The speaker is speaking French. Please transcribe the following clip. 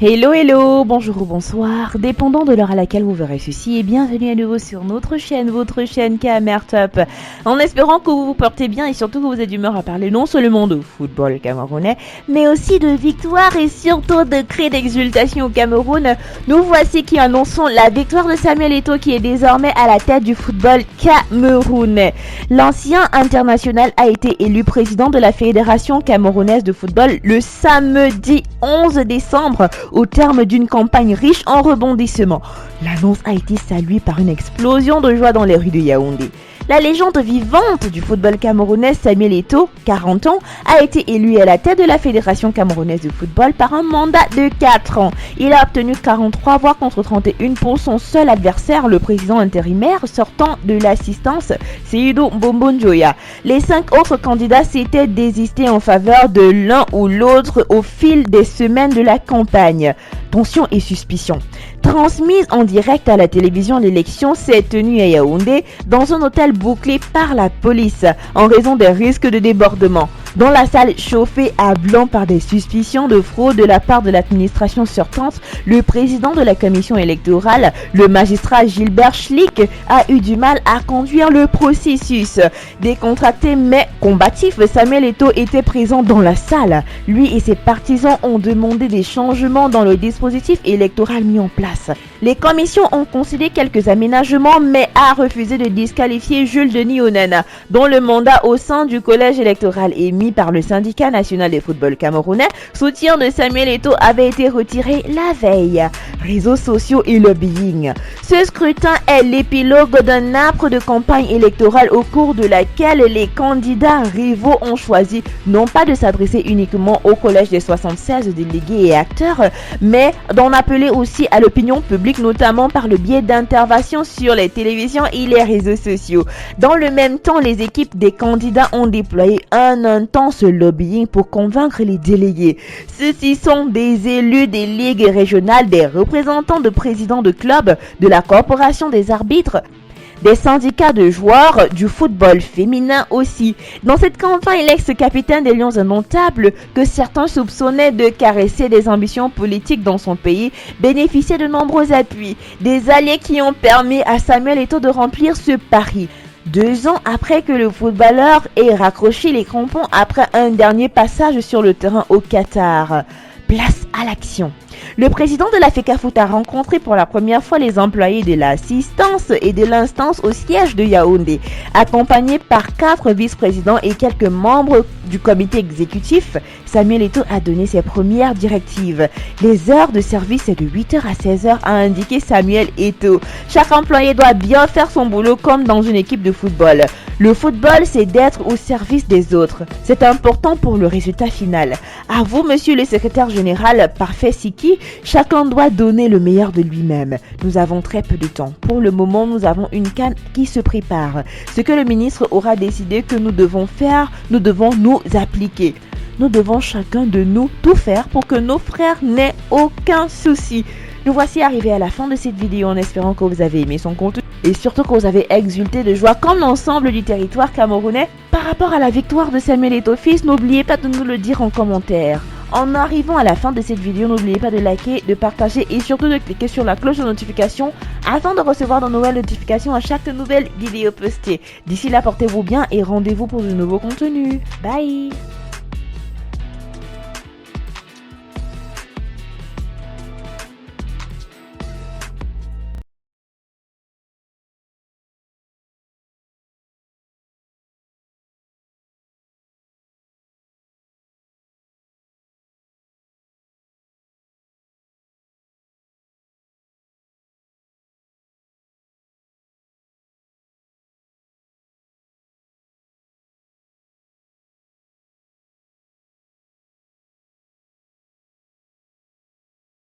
Hello, hello, bonjour ou bonsoir, dépendant de l'heure à laquelle vous verrez ceci, et bienvenue à nouveau sur notre chaîne, votre chaîne Camer Top. En espérant que vous vous portez bien et surtout que vous êtes d'humeur à parler non seulement de football camerounais, mais aussi de victoire et surtout de cris d'exultation au Cameroun. Nous voici qui annonçons la victoire de Samuel Eto'o qui est désormais à la tête du football camerounais. L'ancien international a été élu président de la Fédération camerounaise de football le samedi 11 décembre au terme d'une campagne riche en rebondissements. L'annonce a été saluée par une explosion de joie dans les rues de Yaoundé. La légende vivante du football camerounais Samuel Eto'o, 40 ans, a été élu à la tête de la Fédération camerounaise de football par un mandat de 4 ans. Il a obtenu 43 voix contre 31 pour son seul adversaire, le président intérimaire sortant de l'assistance, Seydou Mbombo Njoya. Les 5 autres candidats s'étaient désistés en faveur de l'un ou l'autre au fil des semaines de la campagne. Tension et suspicion. Transmise en direct à la télévision, l'élection s'est tenue à Yaoundé dans un hôtel bouclé par la police en raison des risques de débordement. Dans la salle chauffée à blanc par des suspicions de fraude de la part de l'administration sortante, le président de la commission électorale, le magistrat Gilbert Schlick, a eu du mal à conduire le processus. Décontracté mais combatif, Samuel Eto'o était présent dans la salle. Lui et ses partisans ont demandé des changements dans le dispositif électoral mis en place. Les commissions ont concédé quelques aménagements mais a refusé de disqualifier Jules Denis Onen, dont le mandat au sein du collège électoral émis par le syndicat national des footballs camerounais, soutien de Samuel Eto'o avait été retiré la veille. Réseaux sociaux et lobbying. Ce scrutin est l'épilogue d'un âpre de campagne électorale au cours de laquelle les candidats rivaux ont choisi non pas de s'adresser uniquement au collège des 76 délégués et acteurs, mais d'en appeler aussi à l'opinion publique, notamment par le biais d'interventions sur les télévisions et les réseaux sociaux. Dans le même temps, les équipes des candidats ont déployé un intense lobbying pour convaincre les délégués. Ceux-ci sont des élus des ligues régionales, des représentants de présidents de clubs, de la corporation des arbitres, des syndicats de joueurs, du football féminin aussi. Dans cette campagne, l'ex-capitaine des Lions indomptables, que certains soupçonnaient de caresser des ambitions politiques dans son pays, bénéficiait de nombreux appuis, des alliés qui ont permis à Samuel Eto'o de remplir ce pari. 2 ans après que le footballeur ait raccroché les crampons après un dernier passage sur le terrain au Qatar. Place à l'action. Le président de la FECAFOOT a rencontré pour la première fois les employés de l'assistance et de l'instance au siège de Yaoundé. Accompagné par 4 vice-présidents et quelques membres du comité exécutif, Samuel Eto'o a donné ses premières directives. Les heures de service est de 8h à 16h, a indiqué Samuel Eto'o. Chaque employé doit bien faire son boulot comme dans une équipe de football. Le football, c'est d'être au service des autres. C'est important pour le résultat final. À vous, monsieur le secrétaire général Parfait Siki, chacun doit donner le meilleur de lui-même. Nous avons très peu de temps. Pour le moment, nous avons une CAN qui se prépare. Ce que le ministre aura décidé que nous devons faire, nous devons nous appliquer. Nous devons chacun de nous tout faire pour que nos frères n'aient aucun souci. Nous voici arrivés à la fin de cette vidéo en espérant que vous avez aimé son contenu et surtout que vous avez exulté de joie comme l'ensemble du territoire camerounais par rapport à la victoire de Samuel Eto'o fils. N'oubliez pas de nous le dire en commentaire. En arrivant à la fin de cette vidéo, n'oubliez pas de liker, de partager et surtout de cliquer sur la cloche de notification afin de recevoir de nouvelles notifications à chaque nouvelle vidéo postée. D'ici là, portez-vous bien et rendez-vous pour de nouveaux contenus. Bye!